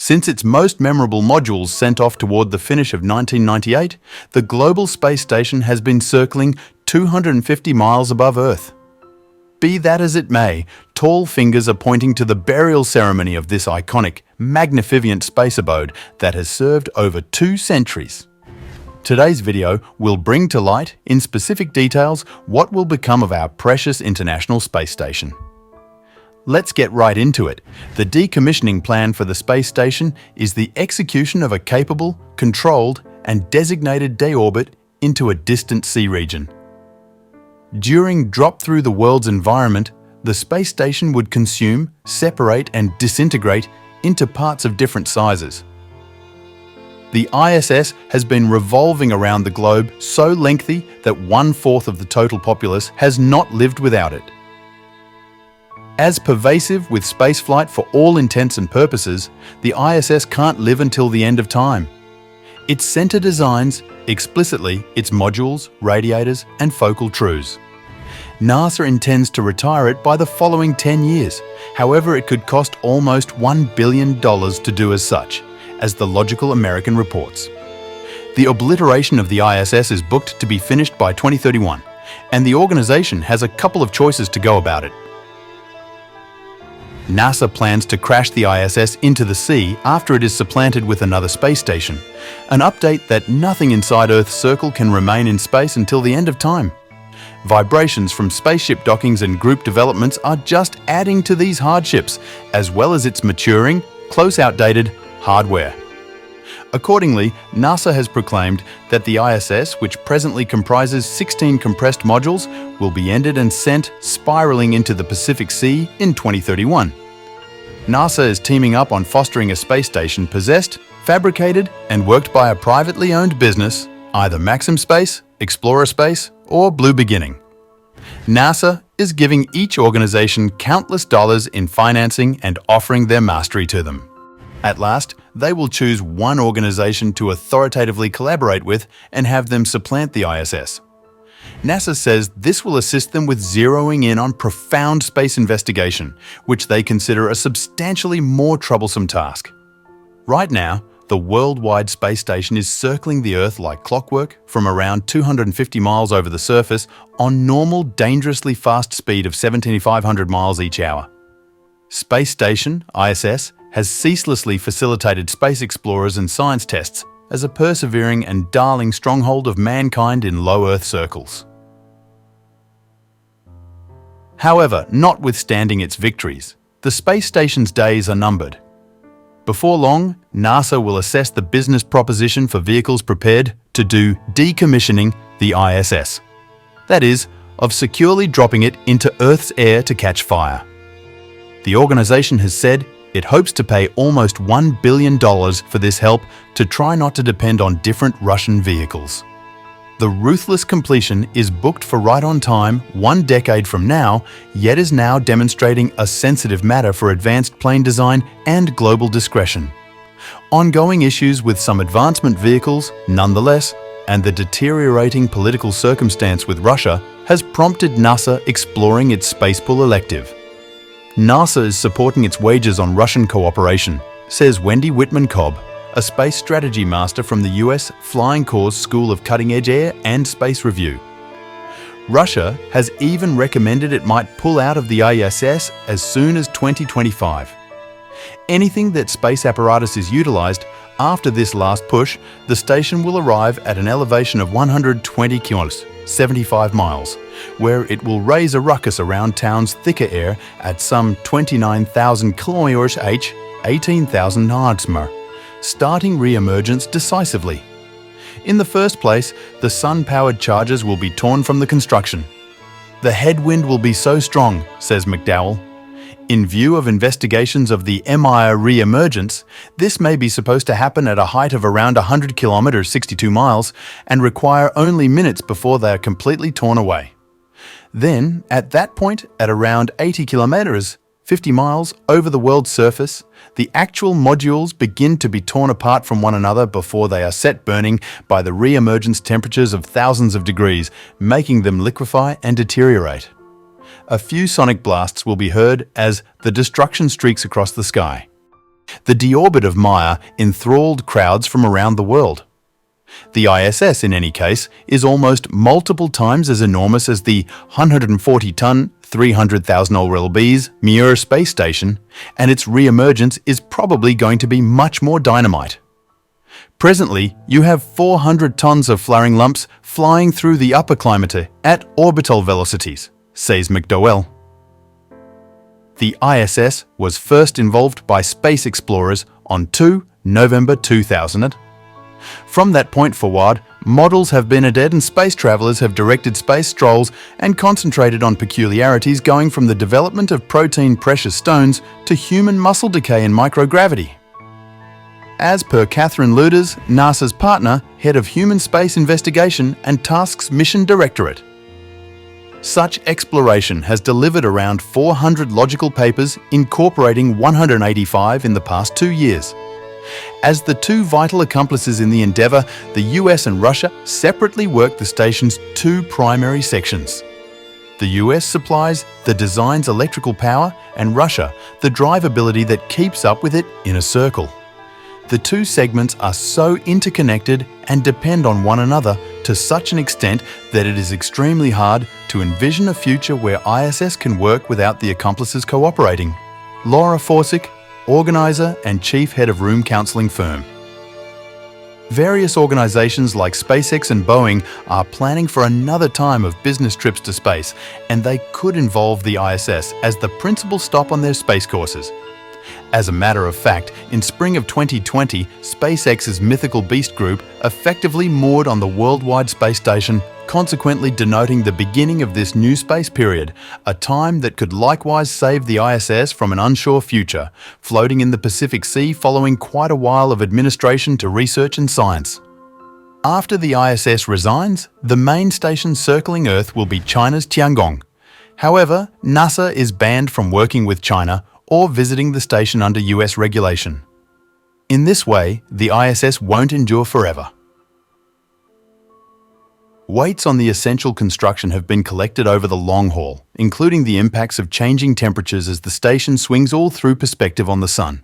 Since its most memorable modules sent off toward the finish of 1998, the global space station has been circling 250 miles above Earth. Be that as it may, tall fingers are pointing to the burial ceremony of this iconic, magnifivient space abode that has served over 2 centuries. Today's video will bring to light, in specific details, what will become of our precious International Space Station. Let's get right into it. The decommissioning plan for the space station is the execution of a capable, controlled, and designated deorbit into a distant sea region. During drop through the world's environment, the space station would consume, separate, and disintegrate into parts of different sizes. The ISS has been revolving around the globe so lengthy that 1/4 of the total populace has not lived without it. As pervasive with spaceflight for all intents and purposes, the ISS can't live until the end of time. Its center designs, explicitly its modules, radiators, and focal trues. NASA intends to retire it by the following 10 years. However, it could cost almost $1 billion to do as such, as the Logical American reports. The obliteration of the ISS is booked to be finished by 2031, and the organization has a couple of choices to go about it. NASA plans to crash the ISS into the sea after it is supplanted with another space station, an update that nothing inside Earth's circle can remain in space until the end of time. Vibrations from spaceship dockings and group developments are just adding to these hardships, as well as its maturing, close outdated hardware. Accordingly, NASA has proclaimed that the ISS, which presently comprises 16 compressed modules, will be ended and sent spiraling into the Pacific Sea in 2031. NASA is teaming up on fostering a space station possessed, fabricated, and worked by a privately owned business, either Maxim Space, Explorer Space, or Blue Beginning. NASA is giving each organization countless dollars in financing and offering their mastery to them. At last, they will choose one organization to authoritatively collaborate with and have them supplant the ISS. NASA says this will assist them with zeroing in on profound space investigation, which they consider a substantially more troublesome task. Right now, the worldwide space station is circling the Earth like clockwork from around 250 miles over the surface on normal, dangerously fast speed of 1,700 miles each hour. Space Station, ISS, has ceaselessly facilitated space explorers and science tests as a persevering and darling stronghold of mankind in low Earth circles. However, notwithstanding its victories, the space station's days are numbered. Before long, NASA will assess the business proposition for vehicles prepared to do decommissioning the ISS. That is, of securely dropping it into Earth's air to catch fire. The organization has said it hopes to pay almost $1 billion for this help to try not to depend on different Russian vehicles. The ruthless completion is booked for right on time 1 decade from now, yet is now demonstrating a sensitive matter for advanced plane design and global discretion. Ongoing issues with some advancement vehicles, nonetheless, and the deteriorating political circumstance with Russia has prompted NASA exploring its spacepool elective. NASA is supporting its wagers on Russian cooperation, says Wendy Whitman-Cobb, a space strategy master from the US Flying Corps School of Cutting-Edge Air and Space Review. Russia has even recommended it might pull out of the ISS as soon as 2025. Anything that space apparatus is utilized, after this last push, the station will arrive at an elevation of 120 kilometers, 75 miles, where it will raise a ruckus around town's thicker air at some 29,000 kilometers h, 18,000 Nadsmer, starting re-emergence decisively. In the first place, the sun-powered charges will be torn from the construction. The headwind will be so strong, says McDowell. In view of investigations of the Emire re-emergence, this may be supposed to happen at a height of around 100 kilometers, 62 miles, and require only minutes before they are completely torn away. Then, at that point, at around 80 kilometers, 50 miles over the world's surface, the actual modules begin to be torn apart from one another before they are set burning by the re-emergence temperatures of thousands of degrees, making them liquefy and deteriorate. A few sonic blasts will be heard as the destruction streaks across the sky. The deorbit of Maya enthralled crowds from around the world. The ISS, in any case, is almost multiple times as enormous as the 140-ton, 300,000 lbs Mir space station, and its re-emergence is probably going to be much more dynamite. Presently, you have 400 tons of flaring lumps flying through the upper climate at orbital velocities, says McDowell. The ISS was first involved by space explorers on 2 November 2000. From that point forward, models have been added and space travelers have directed space strolls and concentrated on peculiarities going from the development of protein precious stones to human muscle decay and microgravity. As per Catherine Luders, NASA's partner, head of Human Space Investigation and Tasks Mission Directorate. Such exploration has delivered around 400 logical papers incorporating 185 in the past 2 years. As the two vital accomplices in the endeavour, the US and Russia separately work the station's two primary sections. The US supplies the design's electrical power and Russia the drivability that keeps up with it in a circle. The two segments are so interconnected and depend on one another to such an extent that it is extremely hard to envision a future where ISS can work without the accomplices cooperating. Laura Forsick, organiser and chief head of room counselling firm. Various organisations like SpaceX and Boeing are planning for another time of business trips to space, and they could involve the ISS as the principal stop on their space courses. As a matter of fact, in spring of 2020, SpaceX's Mythical Beast group effectively moored on the worldwide space station, consequently denoting the beginning of this new space period, a time that could likewise save the ISS from an unsure future, floating in the Pacific Sea following quite a while of administration to research and science. After the ISS resigns, the main station circling Earth will be China's Tiangong. However, NASA is banned from working with China or visiting the station under US regulation. In this way, the ISS won't endure forever. Weights on the essential construction have been collected over the long haul, including the impacts of changing temperatures as the station swings all through perspective on the Sun.